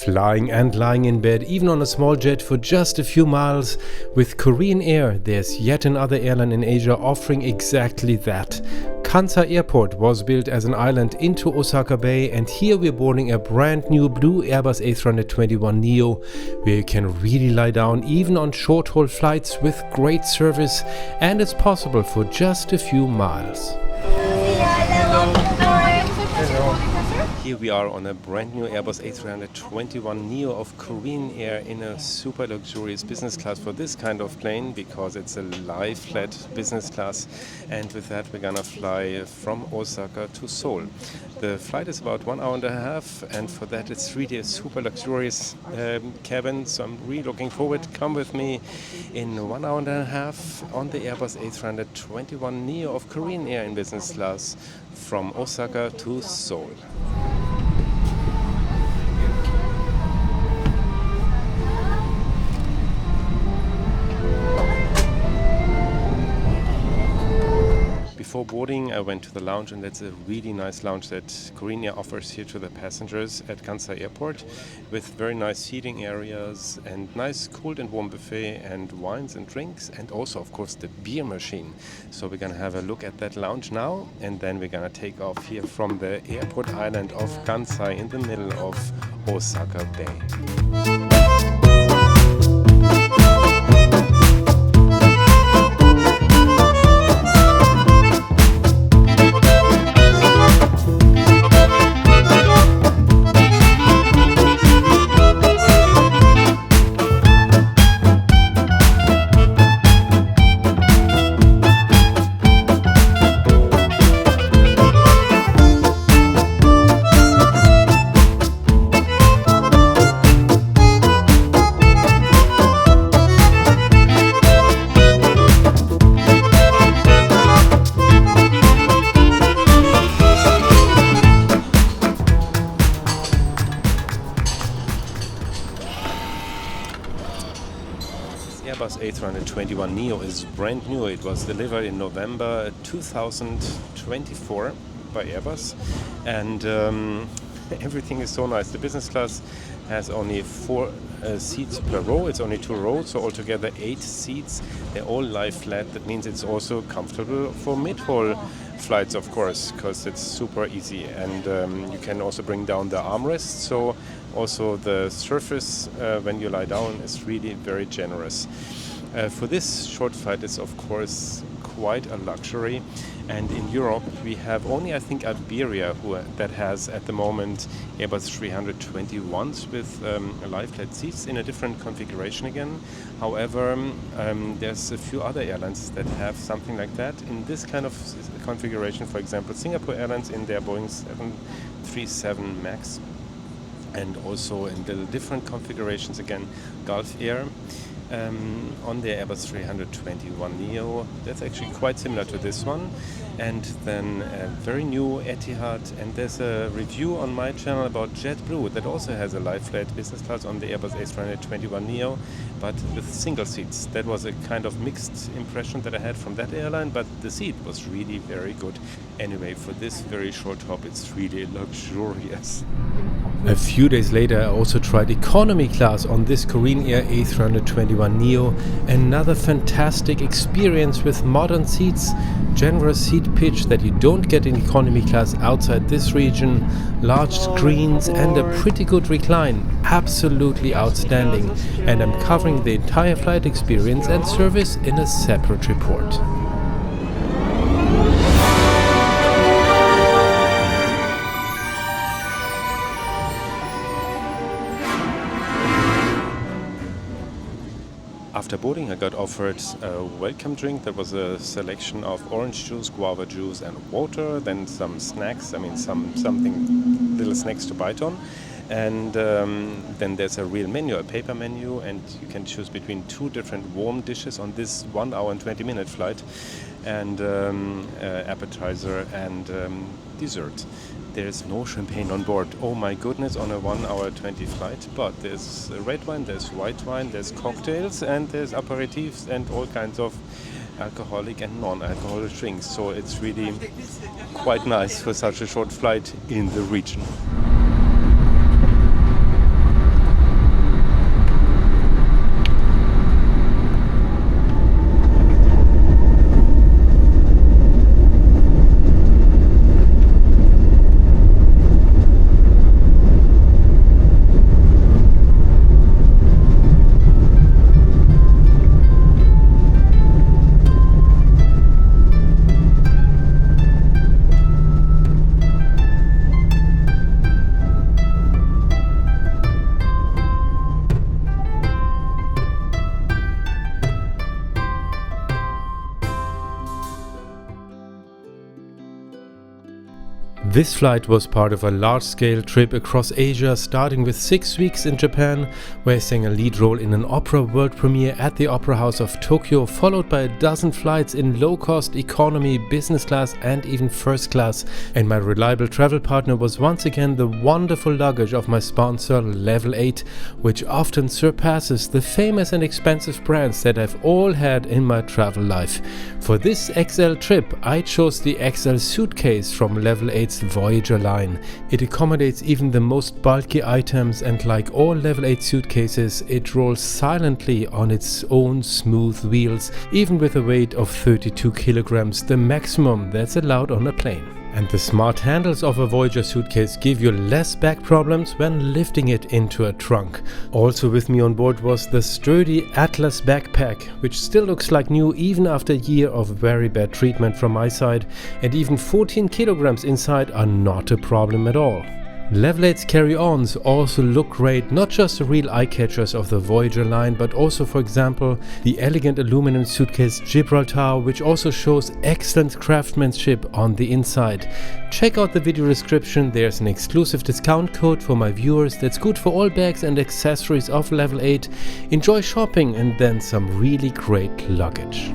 Flying and lying in bed, even on a small jet for just a few miles. With Korean Air, there's yet another airline in Asia offering exactly that. Kansai Airport was built as an island into Osaka Bay, and here we're boarding a brand new blue Airbus A321neo, where you can really lie down even on short-haul flights with great service, and it's possible for just a few miles. Here we are on a brand new Airbus A321neo of Korean Air in a super luxurious business class for this kind of plane, because it's a lie-flat business class, and with that we're gonna fly from Osaka to Seoul. The flight is about 1 hour and a half, and for that it's really a super luxurious cabin, so I'm really looking forward. Come with me in 1 hour and a half on the Airbus A321neo of Korean Air in business class from Osaka to Seoul. Before boarding, I went to the lounge, and that's a really nice lounge that Korean Air offers here to the passengers at Kansai Airport, with very nice seating areas and nice cooled and warm buffet and wines and drinks, and also of course the beer machine. So we're gonna have a look at that lounge now, and then we're gonna take off here from the airport island of Kansai in the middle of Osaka Bay. Airbus A321neo is brand new. It was delivered in November 2024 by Airbus, and everything is so nice. The business class has only 4 seats per row. It's only 2 rows, so altogether 8 seats. They're all lie flat. That means it's also comfortable for mid-haul flights, of course, because it's super easy, and you can also bring down the armrest, so also the surface when you lie down is really very generous. For this short flight, it's of course quite a luxury, and in Europe we have only, I think, Iberia that has at the moment Airbus 321s with lie-flat seats in a different configuration again. However, there's a few other airlines that have something like that in this kind of configuration. For example, Singapore Airlines in their Boeing 737 MAX, and also in the different configurations again, Gulf Air. On the Airbus 321neo, that's actually quite similar to this one, and then a very new Etihad, and there's a review on my channel about JetBlue that also has a lie-flat business class on the Airbus A321neo, but with single seats. That was a kind of mixed impression that I had from that airline, but the seat was really very good. Anyway, for this very short hop, it's really luxurious. A few days later, I also tried economy class on this Korean Air A321neo. Another fantastic experience with modern seats, generous seat pitch that you don't get in economy class outside this region, large screens, and a pretty good recline. Absolutely outstanding. And I'm covering the entire flight experience and service in a separate report. After boarding, I got offered a welcome drink. That was a selection of orange juice, guava juice, and water. Then some snacks. Something little snacks to bite on. And then there's a real menu, a paper menu, and you can choose between 2 different warm dishes on this 1 hour and 20-minute flight, and appetizer and dessert. There's no champagne on board. Oh my goodness, on a 1 hour 20 flight. But there's red wine, there's white wine, there's cocktails, and there's aperitifs and all kinds of alcoholic and non-alcoholic drinks. So it's really quite nice for such a short flight in the region. This flight was part of a large-scale trip across Asia, starting with 6 weeks in Japan, where I sang a lead role in an opera world premiere at the Opera House of Tokyo, followed by a dozen flights in low-cost economy, business class and even first class. And my reliable travel partner was once again the wonderful luggage of my sponsor, Level 8, which often surpasses the famous and expensive brands that I've all had in my travel life. For this XL trip, I chose the XL suitcase from Level 8's Voyager line. It accommodates even the most bulky items, and like all Level 8 suitcases, it rolls silently on its own smooth wheels, even with a weight of 32 kilograms, the maximum that's allowed on a plane. And the smart handles of a Voyager suitcase give you less back problems when lifting it into a trunk. Also with me on board was the sturdy Atlas backpack, which still looks like new even after a year of very bad treatment from my side, and even 14 kilograms inside are not a problem at all. Level 8's carry-ons also look great, not just the real eye-catchers of the Voyager line, but also, for example, the elegant aluminum suitcase Gibraltar, which also shows excellent craftsmanship on the inside. Check out the video description, there's an exclusive discount code for my viewers that's good for all bags and accessories of Level 8. Enjoy shopping and then some really great luggage.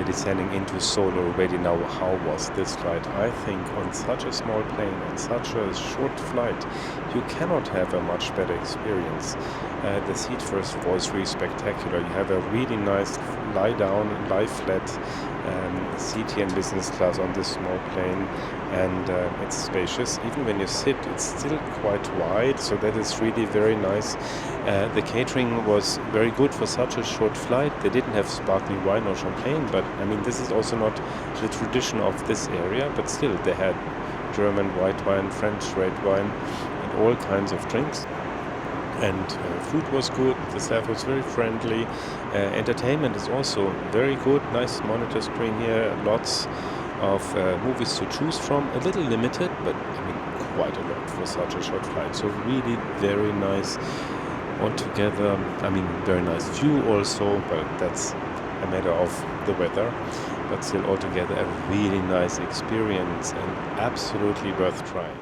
Descending into Seoul already now. How was this flight? I think on such a small plane and such a short flight, you cannot have a much better experience. The seat first was really spectacular. You have a really nice lie down, lie flat seat here in business class on this small plane, and it's spacious. Even when you sit, it's still quite wide, so that is really very nice. The catering was very good for such a short flight. They didn't have sparkling wine or champagne, but I mean, this is also not the tradition of this area, but still they had German white wine, French red wine, and all kinds of drinks. And food was good, the staff was very friendly. Entertainment is also very good, nice monitor screen here, lots of movies to choose from, a little limited, but I mean quite a lot for such a short flight. So really very nice altogether. I mean, very nice view also, but that's a matter of the weather. But still altogether a really nice experience and absolutely worth trying.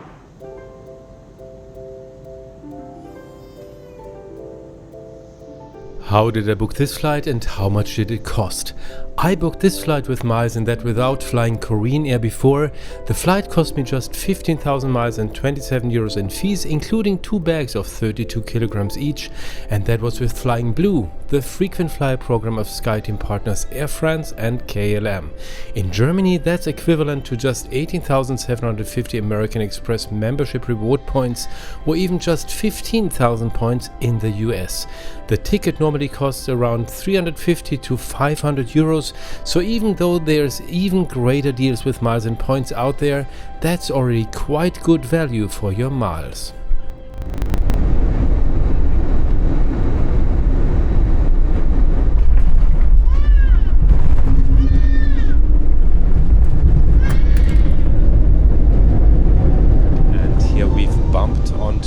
How did I book this flight and how much did it cost? I booked this flight with miles and that without flying Korean Air before. The flight cost me just 15,000 miles and 27 euros in fees, including 2 bags of 32 kilograms each, and that was with Flying Blue, the frequent flyer program of SkyTeam partners Air France and KLM. In Germany, that's equivalent to just 18,750 American Express membership reward points, or even just 15,000 points in the US. The ticket normally costs around 350 to 500 euros, so even though there's even greater deals with miles and points out there, that's already quite good value for your miles.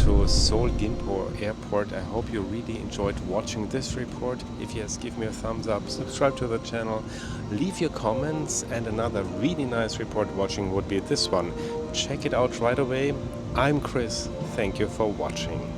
To Seoul Gimpo Airport. I hope you really enjoyed watching this report. If yes, give me a thumbs up, subscribe to the channel, leave your comments, and another really nice report watching would be this one. Check it out right away. I'm Chris. Thank you for watching.